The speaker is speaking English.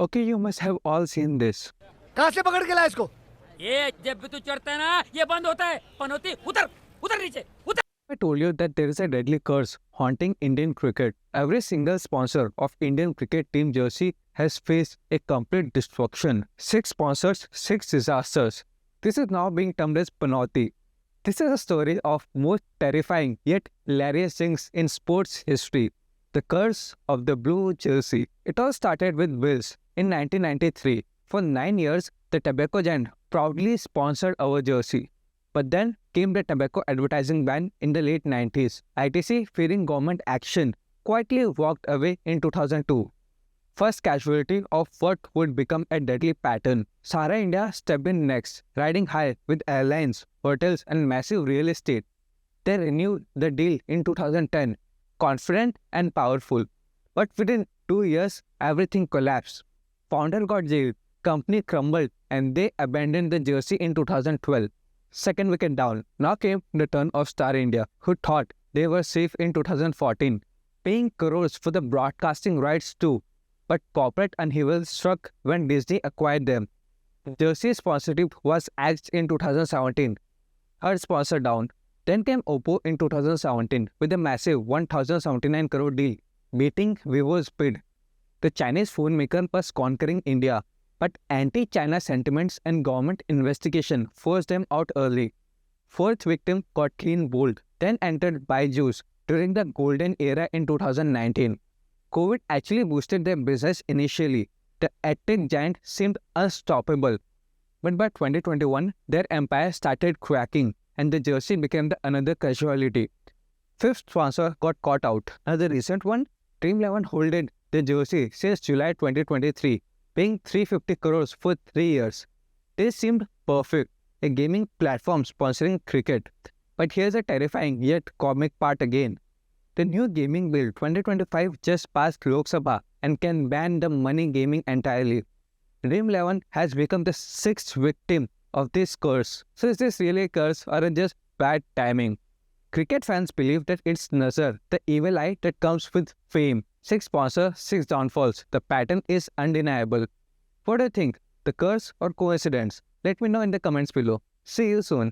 Okay, you must have all seen this. कहाँ से पकड़ के लाया इसको? ये जब भी तू चढ़ता है ना ये बंद होता है पनौती उतर उतर नीचे उतर। I told you that there is a deadly curse haunting Indian cricket. Every single sponsor of Indian cricket team jersey has faced a complete destruction. 6 sponsors, 6 disasters. This is now being termed as Panauti. This is a story of most terrifying yet hilarious things in sports history. The curse of the blue jersey. It all started with Wills in 1993. For 9 years, the tobacco giant proudly sponsored our jersey. But then came the tobacco advertising ban in the late 90s. ITC, fearing government action, quietly walked away in 2002. First casualty of what would become a deadly pattern. Sara India stepped in next, riding high with airlines, hotels and massive real estate. They renewed the deal in 2010, confident and powerful. But within 2 years, everything collapsed. Founder got jailed, company crumbled and they abandoned the jersey in 2012. Second wicket down. Now came the turn of Star India, who thought they were safe in 2014, paying crores for the broadcasting rights too. But corporate upheaval struck when Disney acquired them. Jersey sponsorship was axed in 2017. Her sponsor down. Then came Oppo in 2017 with a massive 1,079 crore deal, beating Vivo's bid. The Chinese phone maker was conquering India, but anti-China sentiments and government investigation forced them out early. Fourth victim got clean bowled, then entered Byju's during the golden era in 2019. COVID actually boosted their business initially. The edtech giant seemed unstoppable. But by 2021, their empire started cracking and the jersey became the another casualty. Fifth sponsor got caught out. Another recent one, Dream 11 holded the jersey since July 2023, paying 350 crores for 3 years. This seemed perfect, a gaming platform sponsoring cricket. But here's a terrifying yet comic part again. The new gaming bill 2025 just passed Lok Sabha and can ban the money gaming entirely. Dream 11 has become the sixth victim of this curse. So is this really a curse or just bad timing? Cricket fans believe that it's Nazar, the evil eye that comes with fame. 6 sponsors, 6 downfalls. The pattern is undeniable. What do you think? The curse or coincidence? Let me know in the comments below. See you soon.